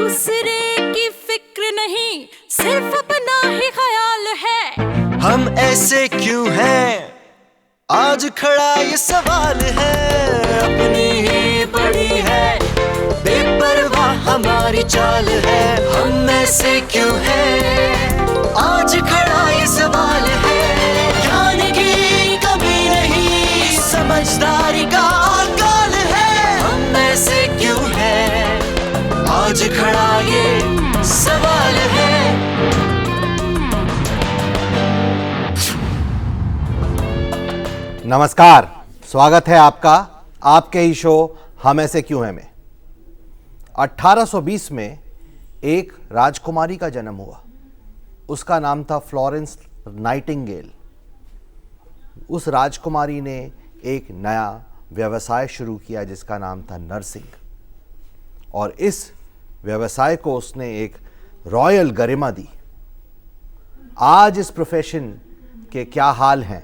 दूसरे की फिक्र नहीं, सिर्फ अपना ही ख्याल है। हम ऐसे क्यों हैं, आज खड़ा ये सवाल है। अपनी ही पड़ी है, बेपरवाह हमारी चाल है। हम ऐसे क्यों हैं, आज खड़ा ये सवाल है। ज्ञान की कमी नहीं, समझदारी का अकाल है। हम ऐसे क्यों हैं, आज खड़ा ये सवाल है। नमस्कार, स्वागत है आपका आपके ही शो हम ऐसे क्यों हैं में। 1820 में एक राजकुमारी का जन्म हुआ। उसका नाम था फ्लोरेंस नाइटिंगेल। उस राजकुमारी ने एक नया व्यवसाय शुरू किया जिसका नाम था नर्सिंग, और इस व्यवसाय को उसने एक रॉयल गरिमा दी। आज इस प्रोफेशन के क्या हाल हैं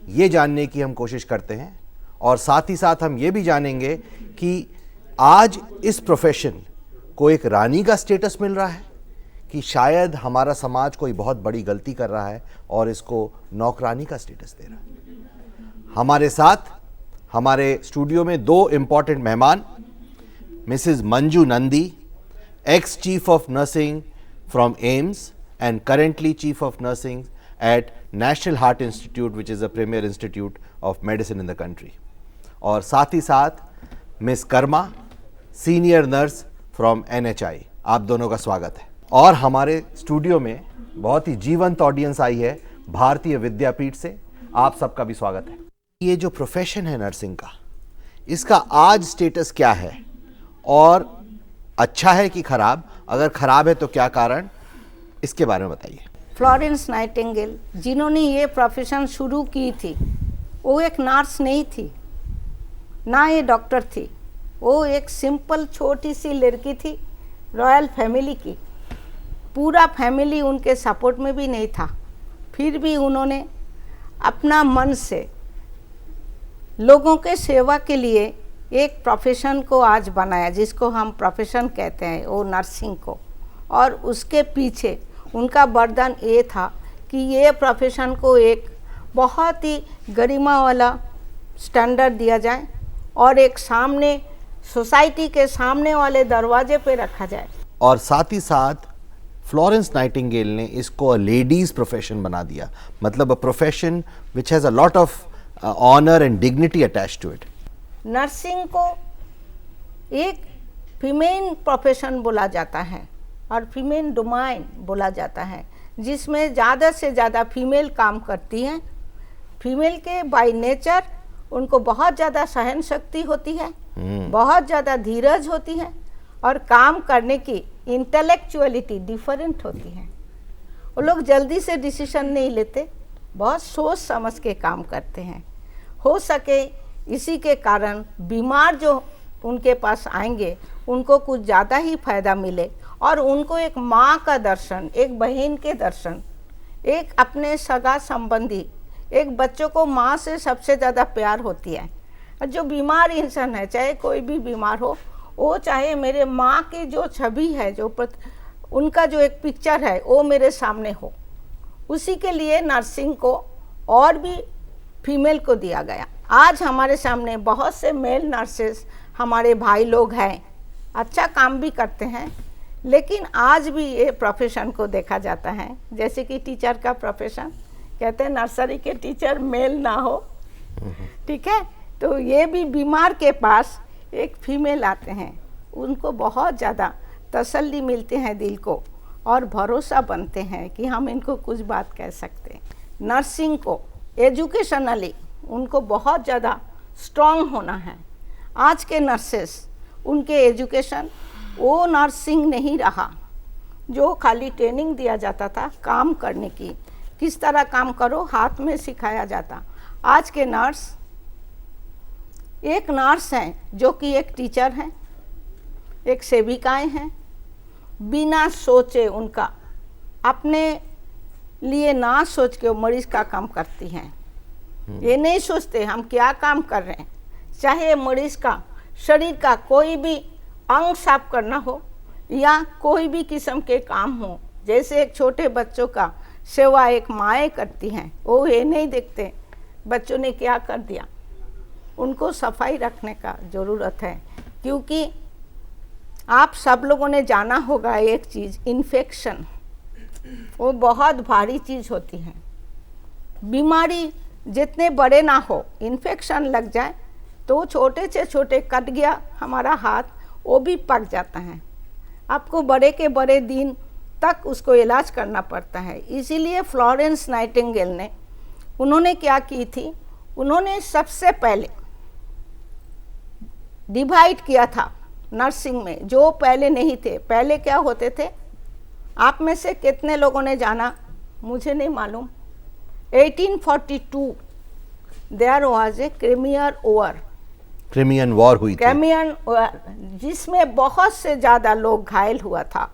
ये जानने की हम कोशिश करते हैं, और साथ ही साथ हम ये भी जानेंगे कि आज इस प्रोफेशन को एक रानी का स्टेटस मिल रहा है कि शायद हमारा समाज कोई बहुत बड़ी गलती कर रहा है और इसको नौकरानी का स्टेटस दे रहा है। हमारे साथ हमारे स्टूडियो में दो इम्पॉर्टेंट मेहमान, Mrs Manju Nandi, ex chief of nursing from AIIMS and currently chief of nursing at National Heart Institute, which is a premier institute of medicine in the country. और साथ ही साथ miss Karma, senior nurse from NHI। आप दोनों का स्वागत है। और हमारे स्टूडियो में बहुत ही जीवंत ऑडियंस आई है भारतीय विद्यापीठ से। आप सबका भी स्वागत है। ये जो प्रोफेशन है नर्सिंग का, इसका आज स्टेटस क्या है और अच्छा है कि खराब? अगर खराब है तो क्या कारण, इसके बारे में बताइए। फ्लोरेंस नाइटिंगेल जिन्होंने ये प्रोफेशन शुरू की थी, वो एक नर्स नहीं थी, ना ये डॉक्टर थी। वो एक सिंपल छोटी सी लड़की थी, रॉयल फैमिली की। पूरा फैमिली उनके सपोर्ट में भी नहीं था, फिर भी उन्होंने अपना मन से लोगों के सेवा के लिए एक प्रोफेशन को आज बनाया, जिसको हम प्रोफेशन कहते हैं, वो नर्सिंग को। और उसके पीछे उनका वरदान ये था कि ये प्रोफेशन को एक बहुत ही गरिमा वाला स्टैंडर्ड दिया जाए और एक सामने सोसाइटी के सामने वाले दरवाजे पे रखा जाए। और साथ ही साथ फ्लोरेंस नाइटिंगेल ने इसको लेडीज प्रोफेशन बना दिया, मतलब a profession which has a lot of honour and dignity attached to it. Nursing को एक फीमेल प्रोफेशन बोला जाता है और फीमेल डोमाइन बोला जाता है, जिसमें ज़्यादा से ज़्यादा फीमेल काम करती हैं। फीमेल के बाय नेचर उनको बहुत ज़्यादा सहन शक्ति होती है, बहुत ज़्यादा धीरज होती है, और काम करने की इंटेलेक्चुअलिटी डिफरेंट होती है। वो लोग जल्दी से डिसीजन नहीं लेते, बहुत सोच समझ के काम करते हैं। हो सके इसी के कारण बीमार जो उनके पास आएंगे उनको कुछ ज़्यादा ही फायदा मिले, और उनको एक माँ का दर्शन, एक बहन के दर्शन, एक अपने सगा संबंधी, एक बच्चों को माँ से सबसे ज़्यादा प्यार होती है। और जो बीमार इंसान है, चाहे कोई भी बीमार हो, वो चाहे मेरे माँ की जो छवि है, उनका जो एक पिक्चर है, वो मेरे सामने हो। उसी के लिए नर्सिंग को और भी फीमेल को दिया गया। आज हमारे सामने बहुत से मेल नर्सेस हमारे भाई लोग हैं, अच्छा काम भी करते हैं, लेकिन आज भी ये प्रोफेशन को देखा जाता है, जैसे कि टीचर का प्रोफेशन, कहते हैं नर्सरी के टीचर मेल ना हो, ठीक है। तो ये भी बीमार के पास एक फीमेल आते हैं, उनको बहुत ज़्यादा तसल्ली मिलते हैं दिल को, और भरोसा बनते हैं कि हम इनको कुछ बात कह सकते हैं। नर्सिंग को एजुकेशनली उनको बहुत ज़्यादा स्ट्रॉन्ग होना है। आज के नर्सेस, उनके एजुकेशन वो नर्सिंग नहीं रहा जो खाली ट्रेनिंग दिया जाता था काम करने की, किस तरह काम करो हाथ में सिखाया जाता। आज के नर्स एक नर्स हैं जो कि एक टीचर हैं, एक सेविकाएं हैं, बिना सोचे उनका अपने लिए ना सोच के वो मरीज का काम करती हैं। ये नहीं सोचते हम क्या काम कर रहे हैं, चाहे मरीज का शरीर का कोई भी अंग साफ करना हो या कोई भी किस्म के काम हो, जैसे एक छोटे बच्चों का सेवा एक माएँ करती हैं, वो ये नहीं देखते बच्चों ने क्या कर दिया। उनको सफाई रखने का ज़रूरत है, क्योंकि आप सब लोगों ने जाना होगा एक चीज़, इन्फेक्शन वो बहुत भारी चीज़ होती है। बीमारी जितने बड़े ना हो, इन्फेक्शन लग जाए तो छोटे से छोटे कट गया हमारा हाथ, वो भी पक जाता है। आपको बड़े के बड़े दिन तक उसको इलाज करना पड़ता है। इसीलिए फ्लोरेंस नाइटिंगेल ने, उन्होंने क्या की थी, उन्होंने सबसे पहले डिवाइड किया था नर्सिंग में, जो पहले नहीं थे। पहले क्या होते थे, आप में से कितने लोगों ने जाना, मुझे नहीं मालूम, 1842 there was a Crimean war हुई थी। क्रिमियन वॉर, जिसमें बहुत से ज़्यादा लोग घायल हुआ था,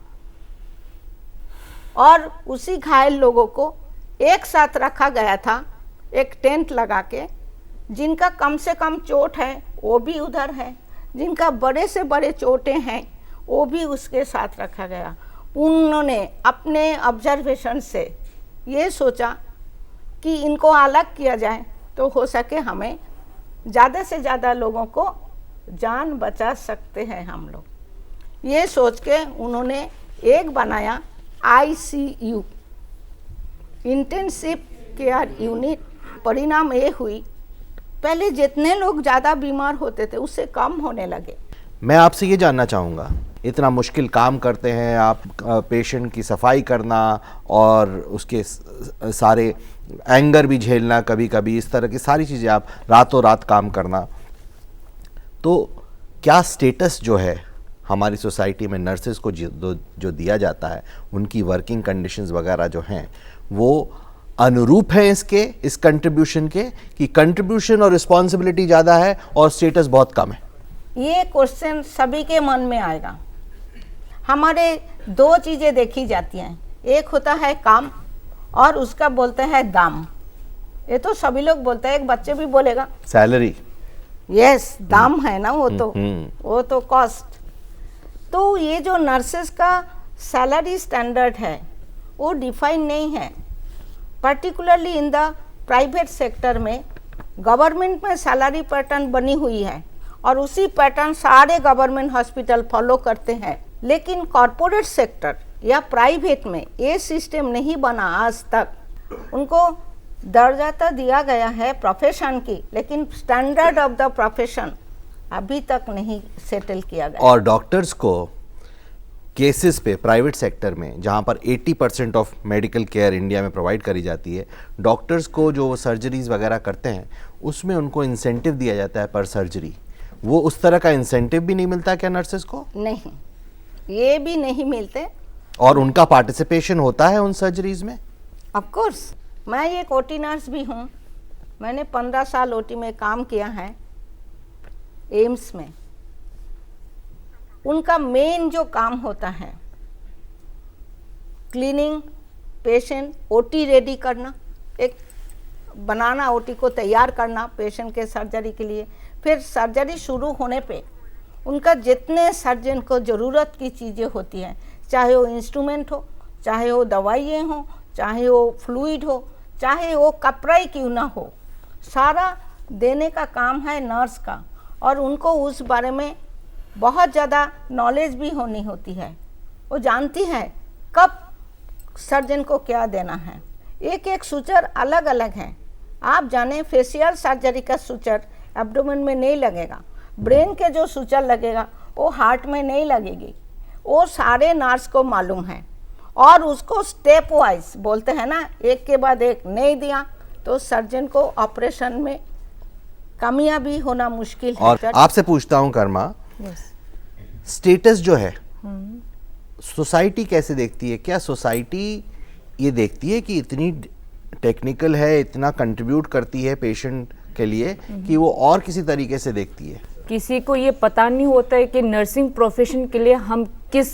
और उसी घायल लोगों को एक साथ रखा गया था एक टेंट लगा के। जिनका कम से कम चोट है वो भी उधर है, जिनका बड़े से बड़े चोटें हैं वो भी उसके साथ रखा गया। उन्होंने अपने ऑब्जर्वेशन से ये सोचा कि इनको अलग किया जाए तो हो सके हमें ज़्यादा से ज़्यादा लोगों को जान बचा सकते हैं हम लोग। ये सोच के उन्होंने एक बनाया ICU, इंटेंसिव केयर यूनिट। परिणाम ये हुई, पहले जितने लोग ज़्यादा बीमार होते थे उससे कम होने लगे। मैं आपसे ये जानना चाहूँगा, इतना मुश्किल काम करते हैं आप, पेशेंट की सफाई करना और उसके सारे एंगर भी झेलना, कभी कभी इस तरह की सारी चीज़ें, आप रातों रात काम करना, तो क्या स्टेटस जो है हमारी सोसाइटी में नर्सेज को जो दिया जाता है, उनकी वर्किंग कंडीशंस वगैरह जो हैं, वो अनुरूप है इस कंट्रीब्यूशन के, कि कंट्रीब्यूशन और रिस्पॉन्सिबिलिटी ज़्यादा है और स्टेटस बहुत कम है? ये क्वेश्चन सभी के मन में आएगा। हमारे दो चीज़ें देखी जाती हैं, एक होता है काम और उसका बोलते हैं दाम। ये तो सभी लोग बोलते हैं, एक बच्चे भी बोलेगा सैलरी, यस दाम है ना, वो तो कॉस्ट। तो ये जो नर्सेस का सैलरी स्टैंडर्ड है वो डिफाइन नहीं है, particularly in the private sector में। गवर्नमेंट में सैलरी पैटर्न बनी हुई है और उसी पैटर्न सारे गवर्नमेंट हॉस्पिटल फॉलो करते हैं, लेकिन कॉरपोरेट सेक्टर या प्राइवेट में ये सिस्टम नहीं बना आज तक। उनको दर्जा तो दिया गया है प्रोफेशन की, लेकिन स्टैंडर्ड ऑफ द प्रोफेशन अभी तक नहीं सेटल किया गया। और डॉक्टर्स को केसेस पे प्राइवेट सेक्टर में, जहाँ पर 80% ऑफ मेडिकल केयर इंडिया में प्रोवाइड करी जाती है, डॉक्टर्स को जो सर्जरीज वगैरह करते हैं उसमें उनको इंसेंटिव दिया जाता है पर सर्जरी। वो उस तरह का इंसेंटिव भी नहीं मिलता क्या नर्सेस को? नहीं, ये भी नहीं मिलते। और उनका पार्टिसिपेशन होता है उन सर्जरीज में? ऑफ कोर्स, मैं एक ओटी नर्स भी हूँ। मैंने 15 साल ओटी में काम किया है एम्स में। उनका मेन जो काम होता है क्लीनिंग, पेशेंट, ओटी रेडी करना, एक बनाना, ओटी को तैयार करना पेशेंट के सर्जरी के लिए। फिर सर्जरी शुरू होने पे उनका जितने सर्जन को ज़रूरत की चीज़ें होती हैं, चाहे वो इंस्ट्रूमेंट हो, चाहे वो दवाइयाँ हो, चाहे वो फ्लूइड हो, चाहे वो कपड़ा ही क्यों ना हो, सारा देने का काम है नर्स का। और उनको उस बारे में बहुत ज़्यादा नॉलेज भी होनी होती है। वो जानती है कब सर्जन को क्या देना है। एक एक सूचर अलग अलग है। आप जाने फेशियल सर्जरी का सूचर एब्डोमेन में नहीं लगेगा, ब्रेन के जो सूचर लगेगा वो हार्ट में नहीं लगेगी। वो सारे नर्स को मालूम है और उसको स्टेप वाइज बोलते हैं ना, एक के बाद एक नहीं दिया तो सर्जन को ऑपरेशन में कामयाबी होना मुश्किल है। और आपसे पूछता हूँ कर्मा, स्टेटस जो है सोसाइटी कैसे देखती है? क्या सोसाइटी ये देखती है कि इतनी टेक्निकल है, इतना कंट्रीब्यूट करती है पेशेंट के लिए, कि वो और किसी तरीके से देखती है? किसी को ये पता नहीं होता है कि नर्सिंग प्रोफेशन के लिए हम किस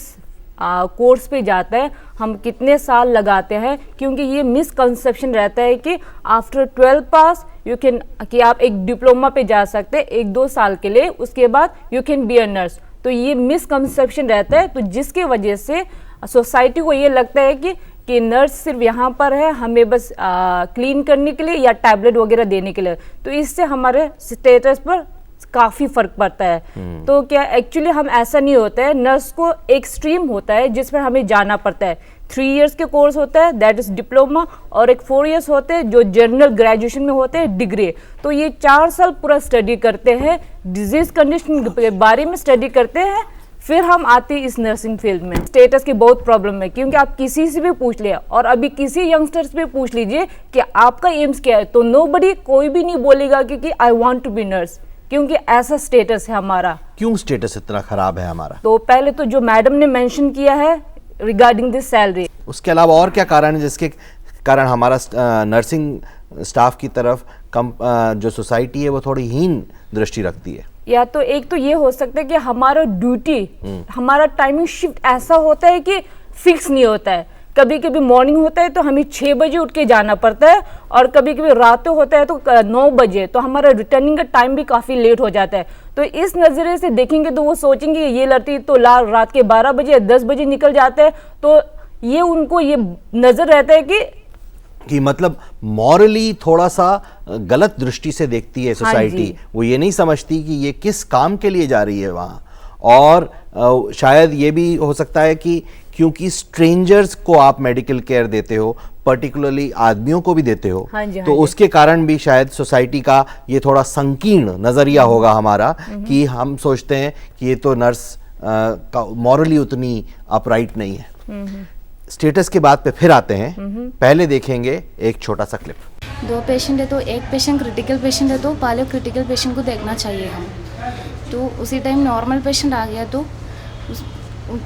कोर्स पे जाता है, हम कितने साल लगाते हैं, क्योंकि ये मिसकंसेप्शन रहता है कि आफ्टर 12 पास यू कैन, कि आप एक डिप्लोमा पे जा सकते हैं 1-2 साल के लिए, उसके बाद you can be a nurse. तो ये मिसकंसेप्शन रहता है, तो जिसके वजह से सोसाइटी को ये लगता है कि नर्स सिर्फ यहाँ पर है हमें बस क्लीन करने के लिए या टैबलेट वगैरह देने के लिए, तो इससे हमारे स्टेटस पर काफ़ी फर्क पड़ता है। तो क्या एक्चुअली हम ऐसा नहीं होता है, नर्स को एक स्ट्रीम होता है जिस पर हमें जाना पड़ता है। 3 इयर्स के कोर्स होता है दैट इज डिप्लोमा, और एक 4 इयर्स होते हैं जो जनरल ग्रेजुएशन में होते हैं डिग्री। तो ये 4 साल पूरा स्टडी करते हैं, डिजीज कंडीशन के बारे में स्टडी करते हैं, फिर हम आते हैं इस नर्सिंग फील्ड में। स्टेटस की बहुत प्रॉब्लम है, क्योंकि आप किसी से भी पूछ लिया, और अभी किसी यंगस्टर्स पे पूछ लीजिए कि आपका एम्स क्या है, तो नोबडी, कोई भी नहीं बोलेगा कि I want to be nurse, क्योंकि ऐसा स्टेटस है हमारा। क्यों स्टेटस इतना खराब है हमारा? तो पहले तो जो मैडम ने मेंशन किया है रिगार्डिंग दिस सैलरी, उसके अलावा और क्या कारण है जिसके कारण हमारा नर्सिंग स्टाफ की तरफ जो सोसाइटी है वो थोड़ी हीन दृष्टि रखती है? या तो एक तो ये हो सकता है कि हमारा ड्यूटी, हमारा टाइमिंग शिफ्ट ऐसा होता है कि फिक्स नहीं होता है। कभी कभी मॉर्निंग होता है तो हमें 6 बजे उठ के जाना पड़ता है, और कभी कभी रात होता है तो 9 बजे, तो हमारा रिटर्निंग का टाइम भी काफ़ी लेट हो जाता है। तो इस नज़रिए से देखेंगे तो वो सोचेंगे ये लड़की तो रात के 12 बजे या 10 बजे निकल जाते हैं, तो ये उनको ये नज़र रहता है कि मतलब मॉरली थोड़ा सा गलत दृष्टि से देखती है सोसाइटी। वो ये नहीं समझती कि ये किस काम के लिए जा रही है वहाँ। और शायद ये भी हो सकता है कि क्योंकि स्ट्रेंजर्स को आप मेडिकल केयर देते हो, पर्टिकुलरली आदमियों को भी देते हो, तो उसके कारण भी शायद सोसाइटी का ये थोड़ा संकीर्ण नज़रिया होगा हमारा, कि हम सोचते हैं कि ये तो नर्स का मॉरली उतनी अपराइट नहीं है। स्टेटस के बाद पे फिर आते हैं, पहले देखेंगे एक छोटा सा क्लिप। 2 पेशेंट है तो एक पेशेंट क्रिटिकल पेशेंट है, तो पहले क्रिटिकल पेशेंट को देखना चाहिए हम। तो उसी टाइम नॉर्मल पेशेंट आ गया तो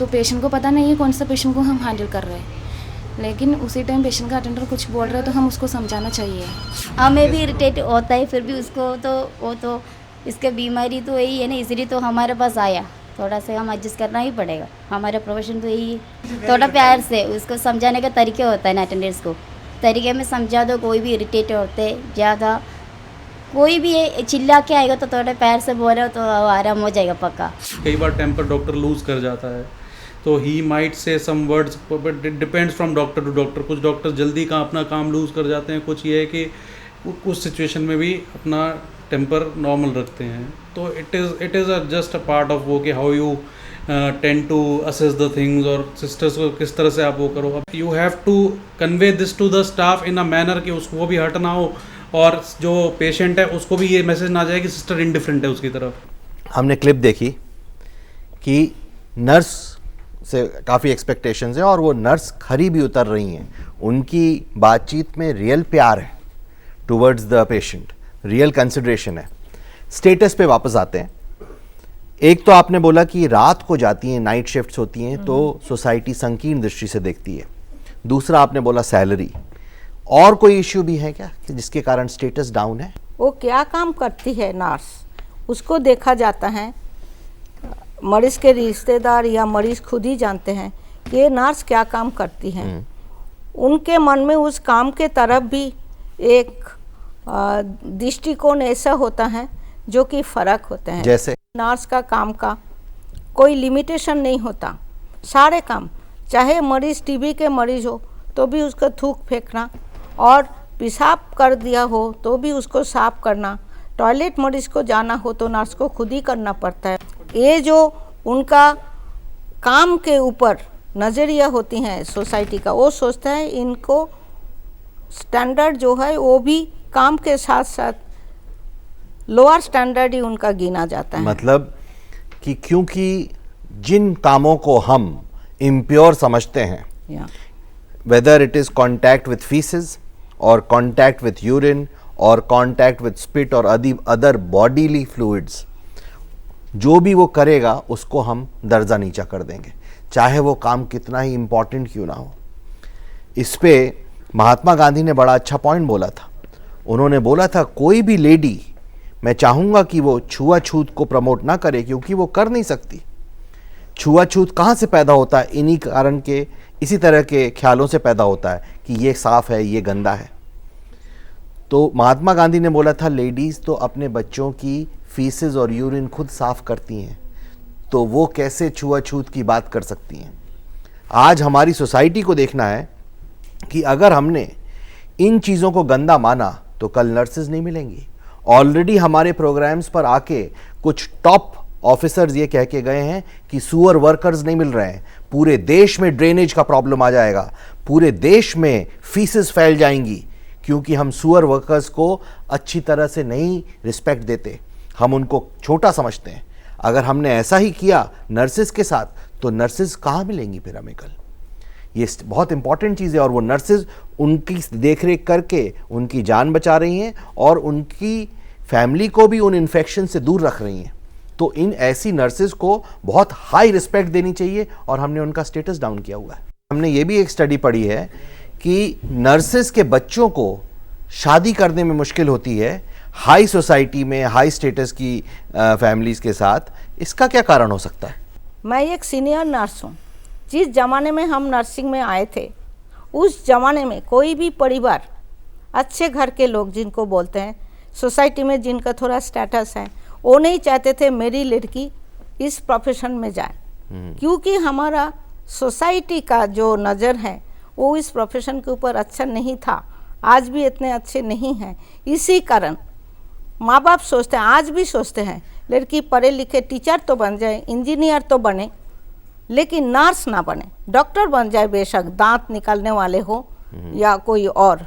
पेशेंट को पता नहीं है कौन सा पेशेंट को हम हैंडल कर रहे हैं, लेकिन उसी टाइम पेशेंट का अटेंडर कुछ बोल रहा है तो हम उसको समझाना चाहिए। हमें भी इरिटेट होता है, फिर भी उसको तो वो तो इसका बीमारी तो यही है ना, इसलिए तो हमारे पास आया। थोड़ा सा हम एडजस्ट करना ही पड़ेगा, हमारा प्रोफेशन तो यही है। थोड़ा प्यार से उसको समझाने का तरीके होता है ना, अटेंडर्स को तरीके में समझा दो। कोई भी इरिटेट होते ज़्यादा, कोई भी चिल्ला के आएगा तो थोड़ा प्यार से बोलो तो आराम हो जाएगा पक्का। कई बार टेम्पर डॉक्टर लूज कर जाता है, तो he might say some words, but it depends from doctor to doctor. कुछ डॉक्टर जल्दी का अपना काम लूज कर जाते हैं, कुछ ये है कि कुछ सिचुएशन में भी अपना टेम्पर नॉर्मल रखते हैं। तो it is just a part of वो कि how you tend to assess the things, और सिस्टर्स को किस तरह से आप वो करो। You have to convey this to the staff in a manner कि उसको भी हर्ट ना हो, और जो पेशेंट है उसको भी ये मैसेज ना जाए कि सिस्टर इनडिफरेंट है उसकी तरफ। हमने क्लिप देखी कि नर्स से काफ़ी एक्सपेक्टेशंस हैं, और वो नर्स खरी भी उतर रही हैं। उनकी बातचीत में रियल प्यार है towards the patient, real consideration है। स्टेटस पे वापस आते हैं। एक तो आपने बोला कि रात को जाती हैं, नाइट शिफ्ट्स होती हैं, तो सोसाइटी संकीर्ण दृष्टि से देखती है। दूसरा आपने बोला सैलरी। और कोई इश्यू भी है क्या कि जिसके कारण स्टेटस डाउन है? वो क्या काम करती है नर्स, उसको देखा जाता है। मरीज के रिश्तेदार या मरीज खुद ही जानते हैं कि ये नर्स क्या काम करती है। उनके मन में उस काम के तरफ भी एक दृष्टिकोण ऐसा होता है जो कि फ़र्क होते हैं। जैसे नर्स का काम का कोई लिमिटेशन नहीं होता, सारे काम, चाहे मरीज टीबी के मरीज हो तो भी उसको थूक फेंकना, और पेशाब कर दिया हो तो भी उसको साफ करना, टॉयलेट मरीज को जाना हो तो नर्स को खुद ही करना पड़ता है। ये जो उनका काम के ऊपर नज़रिया होती हैं सोसाइटी का, वो सोचता है इनको स्टैंडर्ड जो है वो भी काम के साथ साथ लोअर स्टैंडर्ड ही उनका गिना जाता है। मतलब कि क्योंकि जिन कामों को हम इम्प्योर समझते हैं, whether it is contact with faeces और कॉन्टैक्ट विथ यूरिन और कॉन्टैक्ट विथ स्पिट और अदर बॉडीली फ्लूइड्स, जो भी वो करेगा उसको हम दर्जा नीचा कर देंगे, चाहे वो काम कितना ही इम्पॉर्टेंट क्यों ना हो। इस पे महात्मा गांधी ने बड़ा अच्छा पॉइंट बोला था। उन्होंने बोला था कोई भी लेडी मैं चाहूँगा कि वो छुआछूत को प्रमोट ना करे, क्योंकि वो कर नहीं सकती। छुआछूत कहाँ से पैदा होता है? इन्हीं कारण के, इसी तरह के ख्यालों से पैदा होता है कि ये साफ़ है, ये गंदा है। तो महात्मा गांधी ने बोला था लेडीज़ तो अपने बच्चों की फीसेस और यूरिन खुद साफ़ करती हैं, तो वो कैसे छुआछूत की बात कर सकती हैं। आज हमारी सोसाइटी को देखना है कि अगर हमने इन चीज़ों को गंदा माना तो कल नर्सेज नहीं मिलेंगी। ऑलरेडी हमारे प्रोग्राम्स पर आके कुछ टॉप ऑफिसर्स ये कह के गए हैं कि सुअर वर्कर्स नहीं मिल रहे हैं, पूरे देश में ड्रेनेज का प्रॉब्लम आ जाएगा, पूरे देश में फीसेस फैल जाएंगी, क्योंकि हम सुअर वर्कर्स को अच्छी तरह से नहीं रिस्पेक्ट देते, हम उनको छोटा समझते हैं। अगर हमने ऐसा ही किया नर्सेज के साथ तो नर्सेज कहाँ मिलेंगी फिर हमें कल। ये बहुत इंपॉर्टेंट चीज़ है और वो नर्सेज उनकी देखरेख करके उनकी जान बचा रही हैं और उनकी फैमिली को भी उन इन्फेक्शन से दूर रख रही हैं। तो इन ऐसी नर्सेज को बहुत हाई रिस्पेक्ट देनी चाहिए और हमने उनका स्टेटस डाउन किया हुआ है। हमने ये भी एक स्टडी पढ़ी है कि नर्सेज के बच्चों को शादी करने में मुश्किल होती है हाई सोसाइटी में, हाई स्टेटस की फैमिलीज़ के साथ। इसका क्या कारण हो सकता है? मैं एक सीनियर नर्स हूँ। जिस ज़माने में हम नर्सिंग में आए थे उस ज़माने में कोई भी परिवार, अच्छे घर के लोग जिनको बोलते हैं, सोसाइटी में जिनका थोड़ा स्टेटस है, वो नहीं चाहते थे मेरी लड़की इस प्रोफेशन में जाए, क्योंकि हमारा सोसाइटी का जो नज़र है वो इस प्रोफेशन के ऊपर अच्छा नहीं था, आज भी इतने अच्छे नहीं हैं। इसी कारण माँ बाप सोचते हैं, आज भी सोचते हैं, लड़की पढ़े लिखे टीचर तो बन जाए, इंजीनियर तो बने, लेकिन नर्स ना बने। डॉक्टर बन जाए बेशक, दांत निकालने वाले हो या कोई और,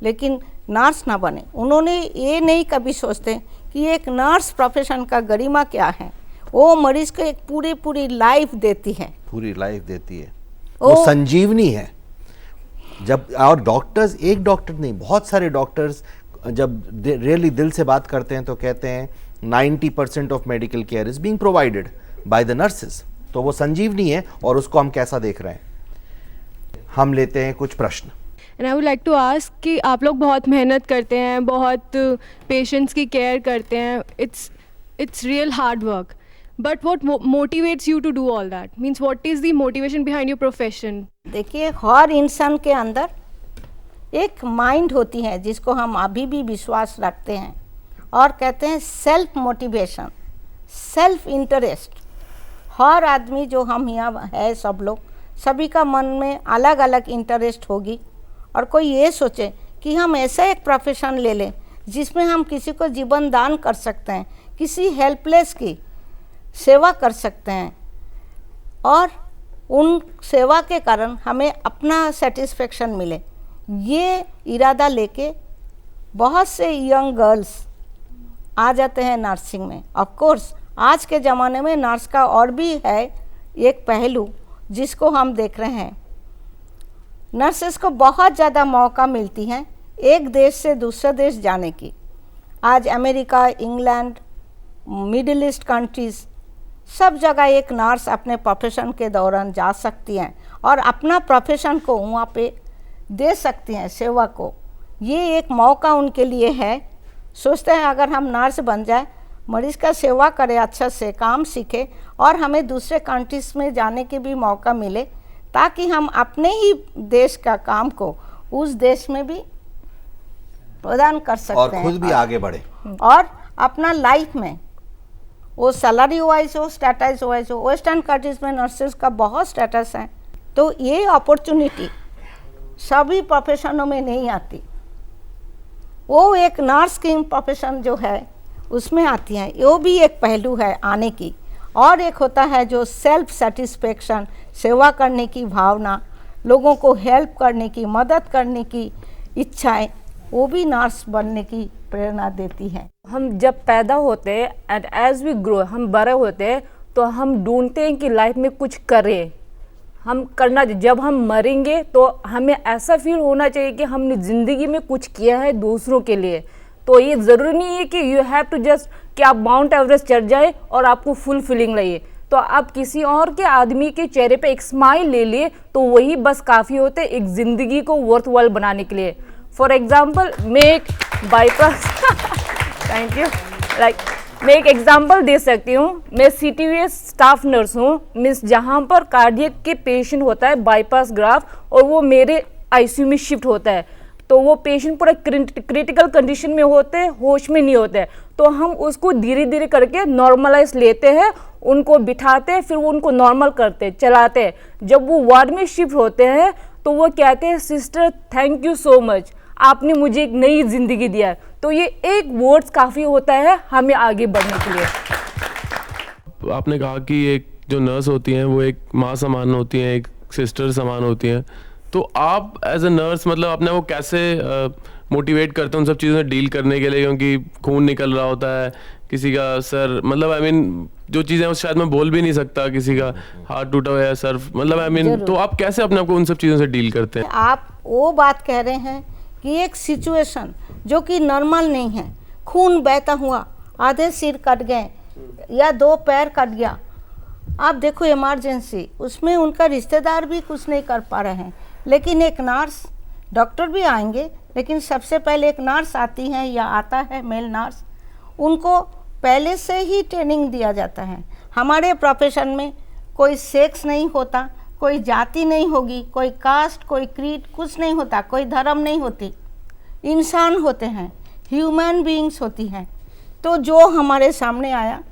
लेकिन नर्स ना बने। उन्होंने ये नहीं कभी सोचते कि एक नर्स प्रोफेशन का गरिमा क्या है। वो मरीज को एक पूरी लाइफ देती है, पूरी लाइफ देती है, वो संजीवनी है। जब और डॉक्टर्स, एक डॉक्टर नहीं, बहुत सारे डॉक्टर्स जब रियली दिल से बात करते हैं तो कहते हैं 90% of medical care is being provided by the nurses. तो वो संजीवनी है और उसको हम कैसा देख रहे हैं। हम लेते हैं कुछ प्रश्न। And I would like to ask कि आप लोग बहुत मेहनत करते हैं, बहुत पेशेंट्स की केयर करते हैं, it's real hard work, but what motivates you to do all that? Means what is the motivation behind your profession? देखिए, हर इंसान के अंदर एक माइंड होती है जिसको हम अभी भी विश्वास रखते हैं और कहते हैं सेल्फ मोटिवेशन, सेल्फ इंटरेस्ट। हर आदमी जो हम यहाँ है, सब लोग, सभी का मन में अलग अलग इंटरेस्ट होगी और कोई ये सोचे कि हम ऐसा एक प्रोफेशन ले लें जिसमें हम किसी को जीवन दान कर सकते हैं, किसी हेल्पलेस की सेवा कर सकते हैं और उन सेवा के कारण हमें अपना सेटिस्फेक्शन मिले। ये इरादा लेके बहुत से यंग गर्ल्स आ जाते हैं नर्सिंग में। ऑफ कोर्स आज के ज़माने में नर्स का और भी है एक पहलू जिसको हम देख रहे हैं। नर्सेस को बहुत ज़्यादा मौका मिलती हैं एक देश से दूसरे देश जाने की। आज America, England, middle east countries, सब जगह एक नर्स अपने प्रोफेशन के दौरान जा सकती हैं और अपना प्रोफेशन को वहाँ पे दे सकती हैं, सेवा को। ये एक मौका उनके लिए है। सोचते हैं अगर हम नर्स बन जाए, मरीज़ का सेवा करें, अच्छा से काम सीखे और हमें दूसरे कंट्रीज़ में जाने के भी मौका मिले, ताकि हम अपने ही देश का काम को उस देश में भी प्रदान कर सकते और हैं खुद भी आगे बढ़े और अपना लाइफ में, वो सैलरी वाइज हो, स्टेटस वाइज हो। वेस्टर्न कंट्रीज में नर्सेज का बहुत स्टेटस है, तो ये अपॉर्चुनिटी सभी प्रोफेशनों में नहीं आती। वो एक नर्स की प्रोफेशन जो है उसमें आती हैं। वो भी एक पहलू है आने की। और एक होता है जो सेल्फ सेटिस्फेक्शन, सेवा करने की भावना, लोगों को हेल्प करने की, मदद करने की इच्छाएं, वो भी नर्स बनने की प्रेरणा देती है। हम जब पैदा होते हैं एंड एज वी ग्रो, हम बड़े होते हैं तो हम ढूंढते हैं कि लाइफ में कुछ करें, हम करना। जब हम मरेंगे तो हमें ऐसा फील होना चाहिए कि हमने ज़िंदगी में कुछ किया है दूसरों के लिए। तो ये ज़रूरी नहीं है कि यू हैव टू जस्ट कि आप माउंट एवरेस्ट चढ़ जाए और आपको फुल फीलिंग लगे। तो आप किसी और के आदमी के चेहरे पे एक स्माइल ले लिए तो वही बस काफ़ी होते हैं एक ज़िंदगी को वर्थवल बनाने के लिए। फॉर एग्ज़ाम्पल, मैं एक बाईपास थैंक यू मैं एक एग्जांपल दे सकती हूँ। मैं CTVS स्टाफ नर्स हूँ, मीन्स जहाँ पर कार्डियक के पेशेंट होता है बाईपास ग्राफ और वो मेरे ICU में शिफ्ट होता है। तो वो पेशेंट पूरा क्रिटिकल कंडीशन में होते हैं, होश में नहीं होते, तो हम उसको धीरे धीरे करके नॉर्मलाइज लेते हैं, उनको बिठाते हैं, फिर वो उनको नॉर्मल करते चलाते हैं। जब वो वार्ड में शिफ्ट होते हैं तो वो कहते हैं sister thank you so much, आपने मुझे एक नई ज़िंदगी दिया है। तो ये एक वर्ड्स काफ़ी होता है हमें आगे बढ़ने के लिए। आपने कहा कि एक जो नर्स होती हैं वो एक माँ समान होती हैं, एक सिस्टर समान होती हैं, तो आप एज अ नर्स मतलब अपने वो कैसे मोटिवेट करते हैं उन सब चीज़ों से डील करने के लिए, क्योंकि खून निकल रहा होता है, किसी का सर मतलब आई मीन जो चीज़ें वो शायद मैं बोल भी नहीं सकता, किसी का हाथ टूटा हुआ है, सर मतलब आई मीन, तो आप कैसे अपने आप को उन सब चीज़ों से डील करते हैं? आप वो बात कह रहे हैं कि एक सिचुएशन जो कि नॉर्मल नहीं है, खून बहता हुआ, आधे सिर कट गए या 2 पैर कट गया, आप देखो इमरजेंसी, उसमें उनका रिश्तेदार भी कुछ नहीं कर पा रहे हैं, लेकिन एक नर्स, डॉक्टर भी आएंगे, लेकिन सबसे पहले एक नर्स आती है या आता है मेल नर्स, उनको पहले से ही ट्रेनिंग दिया जाता है। हमारे प्रोफेशन में कोई सेक्स नहीं होता, कोई जाति नहीं होगी, कोई कास्ट, कोई क्रीड, कुछ नहीं होता, कोई धर्म नहीं होती, इंसान होते हैं, ह्यूमन बीइंग्स होती हैं। तो जो हमारे सामने आया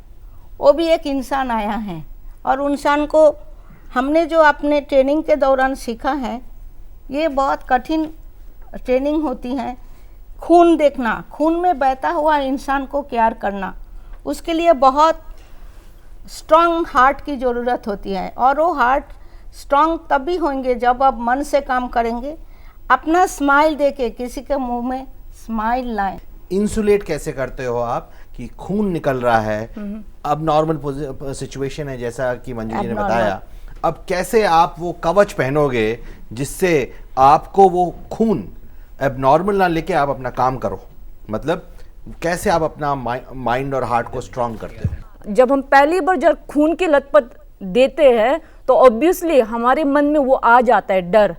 वो भी एक इंसान आया है, और इंसान को हमने जो अपने ट्रेनिंग के दौरान सीखा है, ये बहुत कठिन ट्रेनिंग होती है। खून देखना, खून में बहता हुआ इंसान को केयर करना, उसके लिए बहुत स्ट्रॉन्ग हार्ट की ज़रूरत होती है, और वो हार्ट स्ट्रॉन्ग तभी होंगे जब आप मन से काम करेंगे, अपना स्माइल देके किसी के मुंह में स्माइल लाएं। इंसुलेट कैसे करते हो आप कि खून निकल रहा है, अब नॉर्मल सिचुएशन है जैसा कि मंजू जी ने बताया, अब कैसे आप वो कवच पहनोगे जिससे आपको वो खून अब नॉर्मल ना लेके आप अपना काम करो, मतलब कैसे आप अपना माइंड और हार्ट को स्ट्रांग करते हो? जब हम पहली बार जब खून की लथपथ देते हैं तो ऑब्वियसली हमारे मन में वो आ जाता है डर,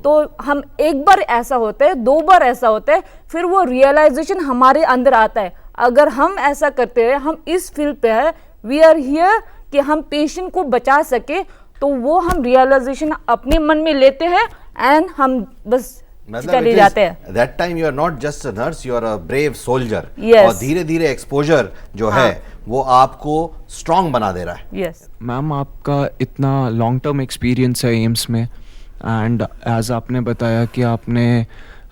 तो हम एक बार ऐसा होता है, 2 बार ऐसा होता है, फिर वो रियलाइजेशन हमारे अंदर आता है, अगर हम ऐसा करते हैं, हम इस फील्ड पे है, वी आर हियर कि हम पेशेंट को बचा सके, तो वो हम रियलाइजेशन अपने मन में लेते हैं एंड हम बस चले जाते हैं। That time you are not just a nurse, you are a brave soldier. Yes. और धीरे धीरे एक्सपोजर जो है वो आपको स्ट्रांग बना दे रहा है। Yes. मैम आपका इतना लॉन्ग टर्म एक्सपीरियंस है एम्स में, एंड एज आपने बताया कि आपने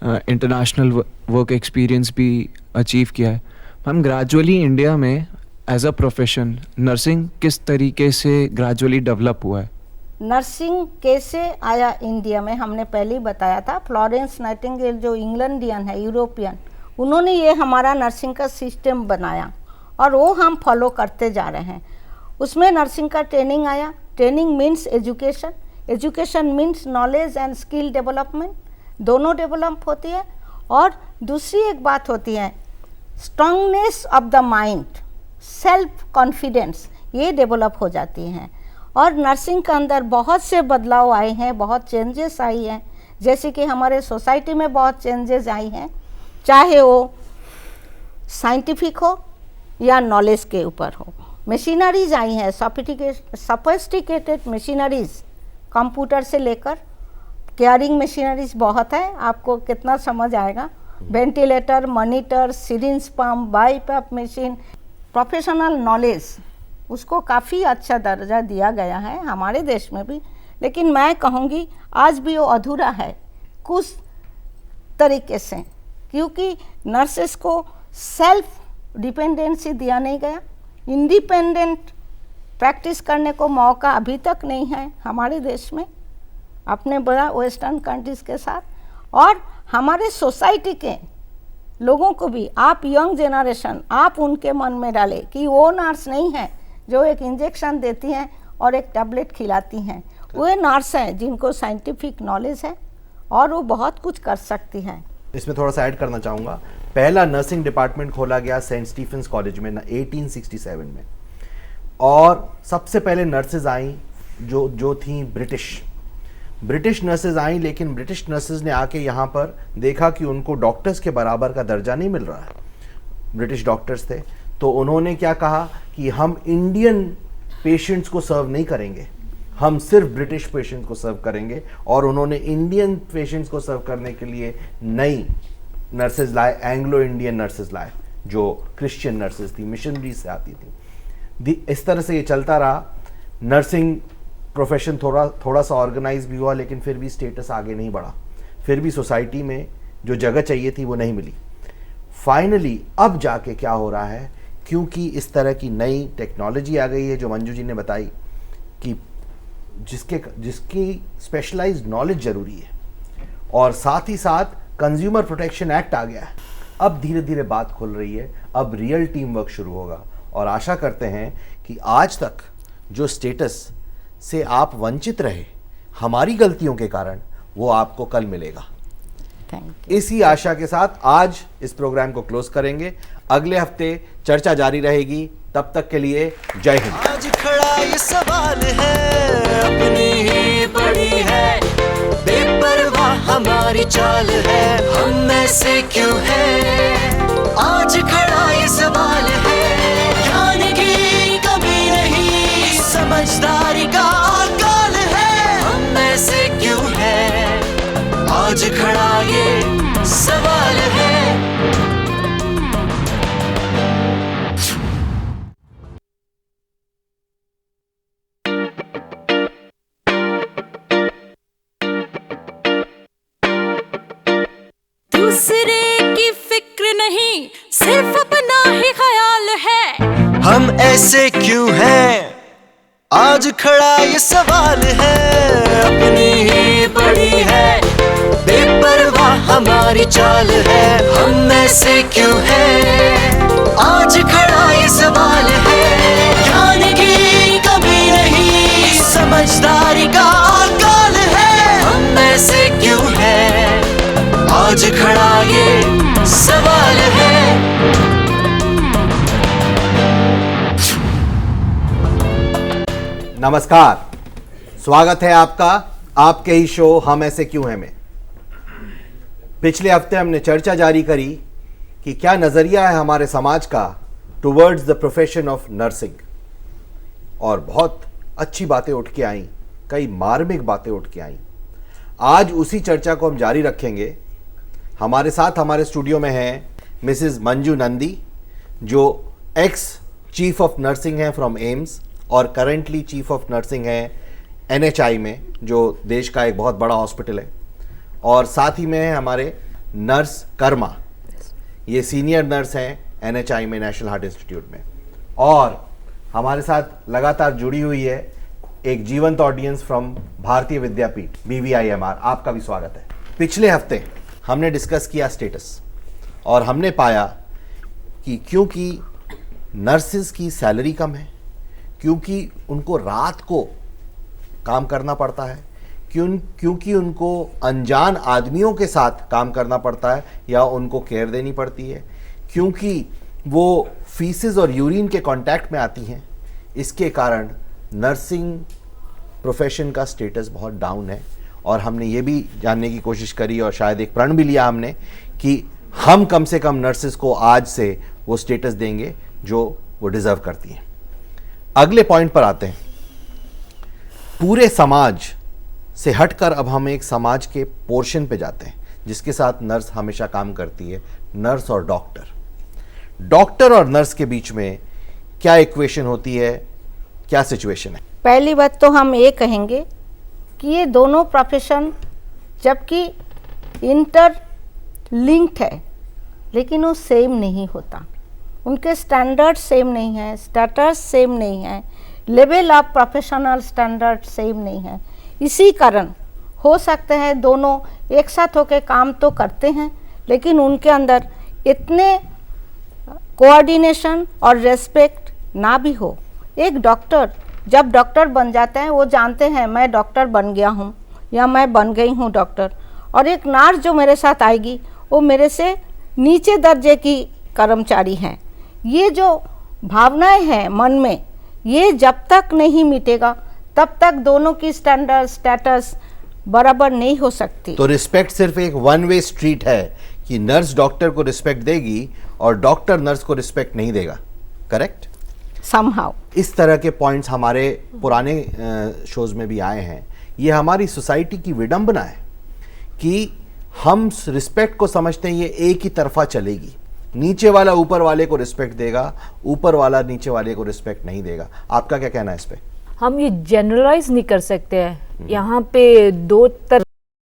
इंटरनेशनल वर्क एक्सपीरियंस भी अचीव किया है। मैम ग्रेजुअली इंडिया में एज अ प्रोफेशन नर्सिंग किस तरीके से ग्रेजुअली डेवलप हुआ है? नर्सिंग कैसे आया इंडिया में, हमने पहले ही बताया था। फ्लोरेंस नाइटिंगेल जो इंग्लैंडियन है, यूरोपियन, उन्होंने ये हमारा नर्सिंग का सिस्टम बनाया और वो हम फॉलो करते जा रहे हैं। उसमें नर्सिंग का ट्रेनिंग आया। Training means education, education means knowledge and skill development, दोनों डेवलप होती है। और दूसरी एक बात होती है strongness of the mind, self confidence, ये डेवलप हो जाती हैं। और नर्सिंग के अंदर बहुत से बदलाव आए हैं, बहुत चेंजेस आई हैं, जैसे कि हमारे सोसाइटी में बहुत चेंजेस आई हैं, चाहे वो साइंटिफिक हो या नॉलेज के ऊपर हो। मशीनरीज आई हैं, सोफिस्टिकेटेड मशीनरीज, कंप्यूटर से लेकर केयरिंग मशीनरीज बहुत है, आपको कितना समझ आएगा। Ventilator, monitor, syringe pump, BiPAP machine, professional knowledge, उसको काफ़ी अच्छा दर्जा दिया गया है हमारे देश में भी। लेकिन मैं कहूँगी आज भी वो अधूरा है कुछ तरीके से, क्योंकि नर्सेस को सेल्फ डिपेंडेंसी दिया नहीं गया, इंडिपेंडेंट प्रैक्टिस करने को मौका अभी तक नहीं है हमारे देश में अपने बड़ा वेस्टर्न कंट्रीज़ के साथ। और हमारे सोसाइटी के लोगों को भी, आप यंग जनरेशन, आप उनके मन में डालें कि वो नर्स नहीं है जो एक इंजेक्शन देती हैं और एक टैबलेट खिलाती हैं, वो नर्स हैं जिनको साइंटिफिक नॉलेज है और वो बहुत कुछ कर सकती हैं। इसमें थोड़ा सा ऐड करना चाहूँगा, पहला नर्सिंग डिपार्टमेंट खोला गया सेंट स्टीफेंस कॉलेज में 1867 में, और सबसे पहले नर्सेज आई जो थी ब्रिटिश नर्सेज आई। लेकिन ब्रिटिश नर्सेज ने आके यहाँ पर देखा कि उनको डॉक्टर्स के बराबर का दर्जा नहीं मिल रहा है, ब्रिटिश डॉक्टर्स थे, तो उन्होंने क्या कहा कि हम इंडियन पेशेंट्स को सर्व नहीं करेंगे, हम सिर्फ ब्रिटिश पेशेंट को सर्व करेंगे, और उन्होंने इंडियन पेशेंट्स को सर्व करने के लिए नई नर्सेज लाए, एंग्लो इंडियन नर्सेज लाए, जो क्रिश्चियन नर्सेज थी, मिशनरी से आती थी। इस तरह से ये चलता रहा। नर्सिंग प्रोफेशन थोड़ा सा ऑर्गेनाइज भी हुआ, लेकिन फिर भी स्टेटस आगे नहीं बढ़ा, फिर भी सोसाइटी में जो जगह चाहिए थी वो नहीं मिली। फाइनली अब जाके क्या हो रहा है, क्योंकि इस तरह की नई टेक्नोलॉजी आ गई है जो मंजू जी ने बताई कि जिसकी स्पेशलाइज्ड नॉलेज ज़रूरी है, और साथ ही साथ कंज्यूमर प्रोटेक्शन एक्ट आ गया है। अब धीरे धीरे बात खुल रही है, अब रियल टीम वर्क शुरू होगा, और आशा करते हैं कि आज तक जो स्टेटस से आप वंचित रहे हमारी गलतियों के कारण, वो आपको कल मिलेगा। इसी आशा के साथ आज इस प्रोग्राम को क्लोज करेंगे। अगले हफ्ते चर्चा जारी रहेगी, तब तक के लिए जय हिंद। आज खड़ा ये सवाल है, अपनी ही पड़ी है, बेपरवाह हमारी चाल है, हम ऐसे क्यों हैं? आज खड़ा ये सवाल है, ज्ञान की कमी नहीं, समझदारी का अकाल है, हम ऐसे क्यों हैं? आज खड़ा ये सवाल है। दूसरे की फिक्र नहीं, सिर्फ अपना ही ख्याल है, हम ऐसे क्यों हैं? आज खड़ा ये सवाल है, अपनी ही पड़ी है, बेपरवाह हमारी चाल है, हम ऐसे क्यों हैं? आज खड़ा ये सवाल है, ज्ञान की कमी नहीं, समझदारी का अकाल है, हम ऐसे क्यों हैं? आज खड़ा ये सवाल है। नमस्कार, स्वागत है आपका आपके ही शो हम ऐसे क्यों हैं में। पिछले हफ्ते हमने चर्चा जारी करी कि क्या नज़रिया है हमारे समाज का towards the profession of nursing, और बहुत अच्छी बातें उठ के आईं, कई मार्मिक बातें उठ के आईं। आज उसी चर्चा को हम जारी रखेंगे। हमारे साथ हमारे स्टूडियो में हैं मिसेस मंजू नंदी, जो एक्स चीफ ऑफ नर्सिंग हैं फ्रॉम एम्स, और करेंटली चीफ ऑफ नर्सिंग है NHI में, जो देश का एक बहुत बड़ा हॉस्पिटल है। और साथ ही में है हमारे नर्स कर्मा, ये सीनियर नर्स हैं NHI में, नेशनल हार्ट इंस्टीट्यूट में। और हमारे साथ लगातार जुड़ी हुई है एक जीवंत ऑडियंस फ्रॉम भारतीय विद्यापीठ BVIMR, आपका भी स्वागत है। पिछले हफ्ते हमने डिस्कस किया स्टेटस, और हमने पाया कि क्योंकि नर्सिस की सैलरी कम है, क्योंकि उनको रात को काम करना पड़ता है, क्योंकि उनको अनजान आदमियों के साथ काम करना पड़ता है या उनको केयर देनी पड़ती है, क्योंकि वो फीसेस और यूरिन के कांटेक्ट में आती हैं, इसके कारण नर्सिंग प्रोफेशन का स्टेटस बहुत डाउन है। और हमने ये भी जानने की कोशिश करी, और शायद एक प्रण भी लिया हमने, कि हम कम से कम नर्सिस को आज से वो स्टेटस देंगे जो वो डिज़र्व करती हैं। अगले पॉइंट पर आते हैं। पूरे समाज से हटकर अब हम एक समाज के पोर्शन पे जाते हैं जिसके साथ नर्स हमेशा काम करती है, नर्स और डॉक्टर। डॉक्टर और नर्स के बीच में क्या इक्वेशन होती है, क्या सिचुएशन है? पहली बात तो हम ये कहेंगे कि ये दोनों प्रोफेशन जबकि इंटर लिंक्ड है, लेकिन वो सेम नहीं होता। उनके स्टैंडर्ड सेम नहीं है, स्टेटस सेम नहीं है, level of professional standard same नहीं है। इसी कारण हो सकते हैं दोनों एक साथ होकर काम तो करते हैं, लेकिन उनके अंदर इतने कोऑर्डिनेशन और रेस्पेक्ट ना भी हो। एक डॉक्टर जब डॉक्टर बन जाते हैं, वो जानते हैं मैं डॉक्टर बन गया हूँ या मैं बन गई हूँ डॉक्टर, और एक नर्स जो मेरे साथ आएगी वो मेरे से नीचे दर्जे की कर्मचारी हैं। ये जो भावनाएं हैं मन में, ये जब तक नहीं मिटेगा तब तक दोनों की स्टैंडर्ड स्टेटस बराबर नहीं हो सकती। तो रिस्पेक्ट सिर्फ एक वन वे स्ट्रीट है कि नर्स डॉक्टर को रिस्पेक्ट देगी और डॉक्टर नर्स को रिस्पेक्ट नहीं देगा, करेक्ट? somehow. इस तरह के पॉइंट्स हमारे पुराने शोज में भी आए हैं। ये हमारी सोसाइटी की विडंबना है कि हम रिस्पेक्ट को समझते हैं ये एक ही तरफा चलेगी, नीचे वाला ऊपर वाले को रिस्पेक्ट देगा, ऊपर वाला नीचे वाले को रिस्पेक्ट नहीं देगा। आपका क्या कहना है इस पे? हम ये जनरलाइज नहीं कर सकते हैं। यहाँ पे दो तरह